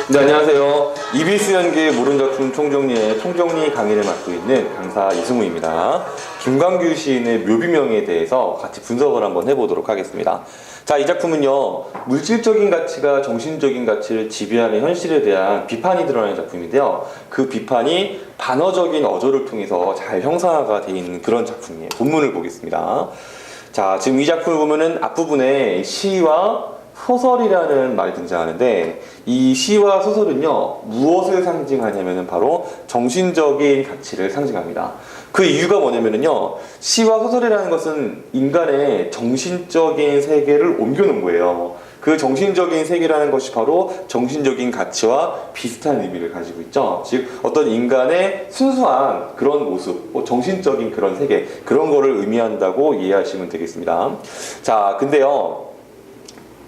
네, 안녕하세요. EBS 연계 모른 작품 총정리의 총정리 강의를 맡고 있는 강사 이승우입니다. 김광규 시인의 묘비명에 대해서 같이 분석을 한번 해보도록 하겠습니다. 자, 이 작품은요, 물질적인 가치가 정신적인 가치를 지배하는 현실에 대한 비판이 드러나는 작품인데요. 그 비판이 반어적인 어조를 통해서 잘 형상화가 되어 있는 그런 작품이에요. 본문을 보겠습니다. 자, 지금 이 작품을 보면은 앞부분에 시와 소설이라는 말이 등장하는데, 이 시와 소설은요 무엇을 상징하냐면은 바로 정신적인 가치를 상징합니다. 그 이유가 뭐냐면은요, 시와 소설이라는 것은 인간의 정신적인 세계를 옮겨놓은 거예요. 그 정신적인 세계라는 것이 바로 정신적인 가치와 비슷한 의미를 가지고 있죠. 즉 어떤 인간의 순수한 그런 모습, 정신적인 그런 세계, 그런 거를 의미한다고 이해하시면 되겠습니다. 자, 근데요,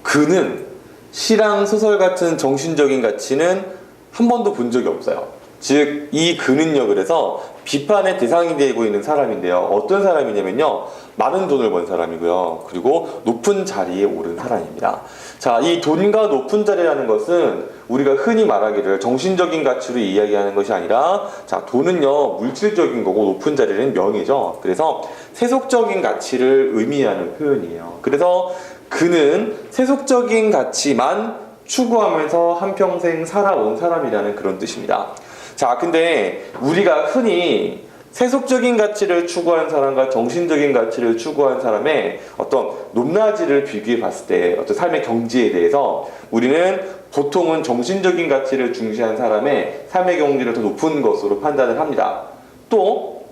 그는 시랑 소설 같은 정신적인 가치는 한 번도 본 적이 없어요. 즉, 이 그는요, 그래서 비판의 대상이 되고 있는 사람인데요. 어떤 사람이냐면요, 많은 돈을 번 사람이고요. 그리고 높은 자리에 오른 사람입니다. 자, 이 돈과 높은 자리라는 것은 우리가 흔히 말하기를 정신적인 가치로 이야기하는 것이 아니라, 자, 돈은요, 물질적인 거고 높은 자리는 명예죠. 그래서 세속적인 가치를 의미하는 표현이에요. 그래서 그는 세속적인 가치만 추구하면서 한평생 살아온 사람이라는 그런 뜻입니다. 자, 근데 우리가 흔히 세속적인 가치를 추구하는 사람과 정신적인 가치를 추구하는 사람의 어떤 높낮이를 비교해 봤을 때 어떤 삶의 경지에 대해서 우리는 보통은 정신적인 가치를 중시한 사람의 삶의 경지를 더 높은 것으로 판단을 합니다. 또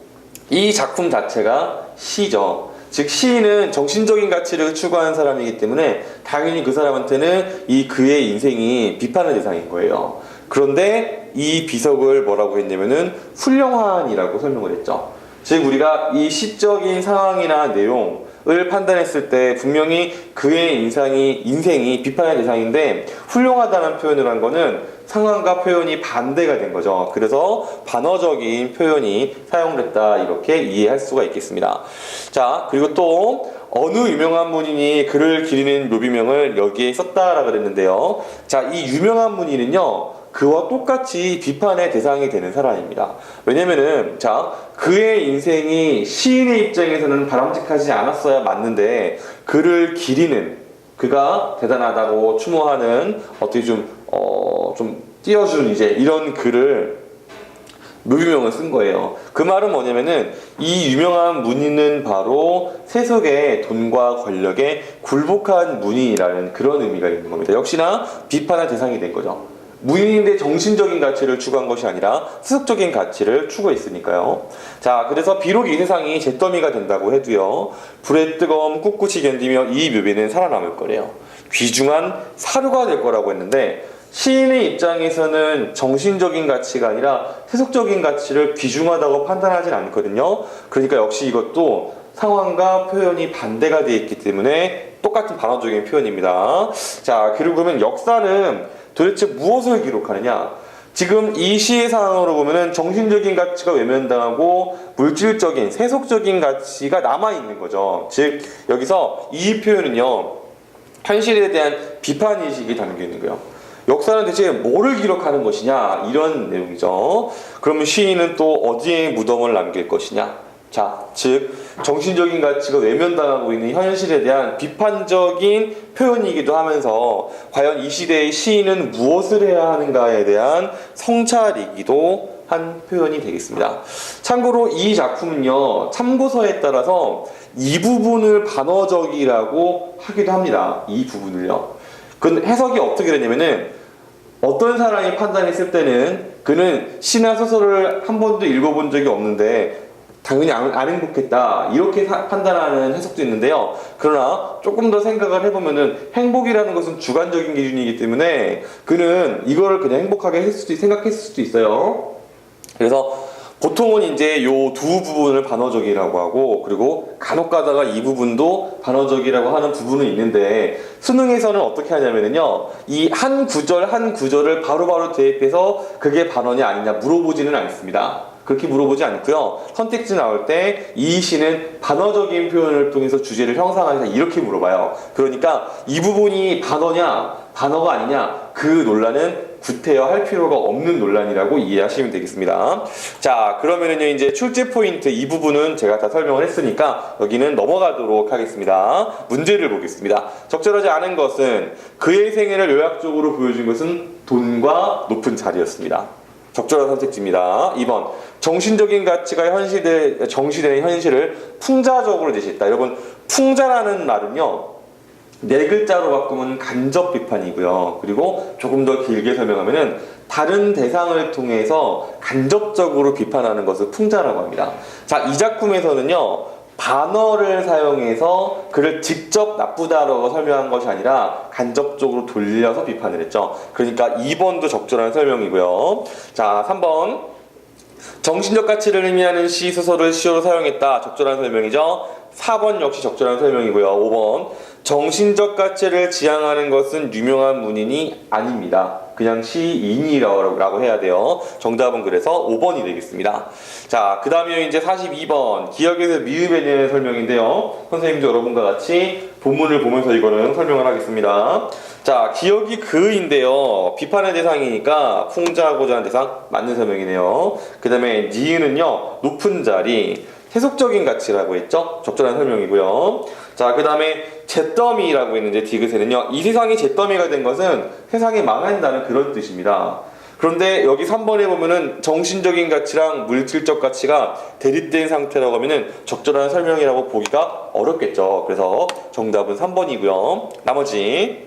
이 작품 자체가 시죠. 즉 시인은 정신적인 가치를 추구하는 사람이기 때문에 당연히 그 사람한테는 이 그의 인생이 비판의 대상인 거예요. 그런데 이 비석을 뭐라고 했냐면은 훌륭한이라고 설명을 했죠. 즉 우리가 이 시적인 상황이나 내용을 판단했을 때 분명히 그의 인생이 비판의 대상인데 훌륭하다는 표현을 한 거는 상황과 표현이 반대가 된 거죠. 그래서 반어적인 표현이 사용됐다, 이렇게 이해할 수가 있겠습니다. 자, 그리고 또 어느 유명한 문인이 글을 기리는 묘비명을 여기에 썼다라고 그랬는데요. 자, 이 유명한 문인은요, 그와 똑같이 비판의 대상이 되는 사람입니다. 왜냐면은, 자, 그의 인생이 시인의 입장에서는 바람직하지 않았어야 맞는데, 그를 기리는, 그가 대단하다고 추모하는, 어떻게 좀 띄워준 이제 이런 글을 묘비명을 쓴 거예요. 그 말은 뭐냐면은, 이 유명한 문인은 바로 세속의 돈과 권력에 굴복한 문인이라는 그런 의미가 있는 겁니다. 역시나 비판의 대상이 된 거죠. 무인인데 정신적인 가치를 추구한 것이 아니라 세속적인 가치를 추구했으니까요. 자, 그래서 비록 이 세상이 잿더미가 된다고 해도요, 불의 뜨거움 꿋꿋이 견디며 이 묘비는 살아남을 거래요. 귀중한 사료가 될 거라고 했는데, 시인의 입장에서는 정신적인 가치가 아니라 세속적인 가치를 귀중하다고 판단하진 않거든요. 그러니까 역시 이것도 상황과 표현이 반대가 되어 있기 때문에 똑같은 반어적인 표현입니다. 자, 그리고 그러면 역사는 도대체 무엇을 기록하느냐? 지금 이 시의 상황으로 보면은 정신적인 가치가 외면당하고 물질적인, 세속적인 가치가 남아있는 거죠. 즉, 여기서 이 표현은요, 현실에 대한 비판의식이 담겨 있는 거예요. 역사는 대체 뭐를 기록하는 것이냐, 이런 내용이죠. 그러면 시인은 또 어디에 무덤을 남길 것이냐? 자, 즉 정신적인 가치가 외면당하고 있는 현실에 대한 비판적인 표현이기도 하면서 과연 이 시대의 시인은 무엇을 해야 하는가에 대한 성찰이기도 한 표현이 되겠습니다. 참고로 이 작품은요, 참고서에 따라서 이 부분을 반어적이라고 하기도 합니다. 이 부분을요. 그 해석이 어떻게 되냐면은, 어떤 사람이 판단했을 때는 그는 시나 소설을 한 번도 읽어본 적이 없는데 당연히 안 행복했다, 이렇게 판단하는 해석도 있는데요. 그러나 조금 더 생각을 해보면은 행복이라는 것은 주관적인 기준이기 때문에 그는 이거를 그냥 행복하게 생각했을 수도 있어요. 그래서 보통은 이제 요 두 부분을 반어적이라고 하고, 그리고 간혹 가다가 이 부분도 반어적이라고 하는 부분은 있는데, 수능에서는 어떻게 하냐면요, 이 한 구절 한 구절을 바로바로 대입해서 그게 반어냐 아니냐 물어보지는 않습니다. 그렇게 물어보지 않고요, 선택지 나올 때 이 시는 반어적인 표현을 통해서 주제를 형상하자, 이렇게 물어봐요. 그러니까 이 부분이 반어냐 반어가 아니냐, 그 논란은 구태여할 필요가 없는 논란이라고 이해하시면 되겠습니다. 자, 그러면은요, 이제 출제 포인트 이 부분은 제가 다 설명을 했으니까 여기는 넘어가도록 하겠습니다. 문제를 보겠습니다. 적절하지 않은 것은 그의 생애를 요약적으로 보여준 것은 돈과 높은 자리였습니다. 적절한 선택지입니다. 2번, 정신적인 가치가 정시되는 현실을 풍자적으로 제시했다. 여러분, 풍자라는 말은요, 네 글자로 바꾸면 간접 비판이고요. 그리고 조금 더 길게 설명하면은 다른 대상을 통해서 간접적으로 비판하는 것을 풍자라고 합니다. 자, 이 작품에서는요, 반어를 사용해서 그를 직접 나쁘다라고 설명한 것이 아니라 간접적으로 돌려서 비판을 했죠. 그러니까 2번도 적절한 설명이고요. 자, 3번. 정신적 가치를 의미하는 시, 소설을 시어로 사용했다. 적절한 설명이죠. 4번 역시 적절한 설명이고요. 5번. 정신적 가치를 지향하는 것은 유명한 문인이 아닙니다. 그냥 시인이라고 해야 돼요. 정답은 그래서 5번이 되겠습니다. 자, 그 다음에 이제 42번. 기억에서 미흡에 대한 설명인데요. 선생님도 여러분과 같이 본문을 보면서 이거는 설명을 하겠습니다. 자, 기억이 그인데요. 비판의 대상이니까 풍자하고자 하는 대상 맞는 설명이네요. 그 다음에 니은은요, 높은 자리, 세속적인 가치라고 했죠? 적절한 설명이고요. 자, 그 다음에 잿더미라고 있는데 디귿에는요, 이 세상이 잿더미가 된 것은 세상이 망한다는 그런 뜻입니다. 그런데 여기 3번에 보면은 정신적인 가치랑 물질적 가치가 대립된 상태라고 하면은 적절한 설명이라고 보기가 어렵겠죠. 그래서 정답은 3번이고요. 나머지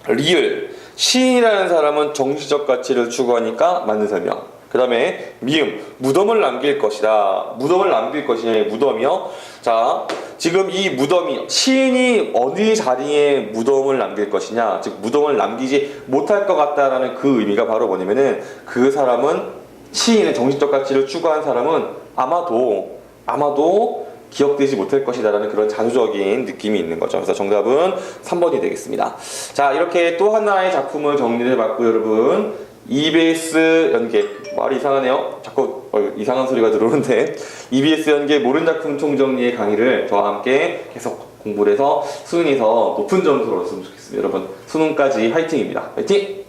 리을, 시인이라는 사람은 정신적 가치를 추구하니까 맞는 설명. 그 다음에 미음, 무덤을 남길 것이다. 무덤을 남길 것이냐, 무덤이요. 자, 지금 이 무덤이 시인이 어느 자리에 무덤을 남길 것이냐, 즉 무덤을 남기지 못할 것 같다라는 그 의미가 바로 뭐냐면은 그 사람은, 시인의 정신적 가치를 추구한 사람은 아마도 기억되지 못할 것이다라는 그런 자조적인 느낌이 있는 거죠. 그래서 정답은 3번이 되겠습니다. 자, 이렇게 또 하나의 작품을 정리를 해봤고, 여러분, EBS 연계, 말이 이상하네요. 자꾸 이상한 소리가 들어오는데, EBS 연계 모른 작품 총정리의 강의를 저와 함께 계속 공부를 해서 수능에서 높은 점수를 얻었으면 좋겠습니다. 여러분, 수능까지 화이팅입니다. 화이팅!